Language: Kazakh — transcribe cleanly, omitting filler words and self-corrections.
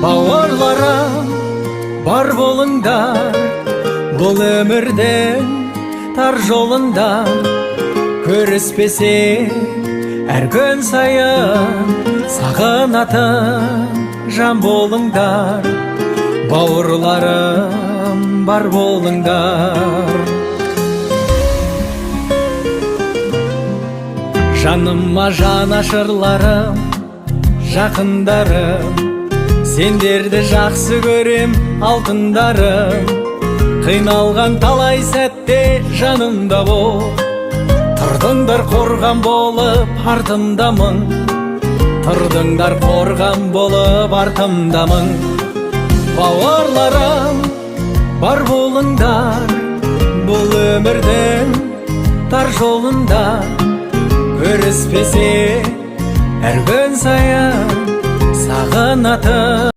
Бауырларым, бар болыңдар, бұл өмірдің тар жолында. Көріспесе әр күн сайын сағынатын жан болыңдар. Бауырларым, бар болыңдар. Жаныма жан ашырларым, жақындарым, сендерді жақсы көрем, алтындарым. Қиналған талай сәтте жанымда бол, тұрдыңдар қорған болып артымдамын. Тұрдыңдар қорған болып артымдамын. Бауырларым, бар болыңдар, бұл өмірдің тар жолында. Көріспесе әр күн сайын сағынатын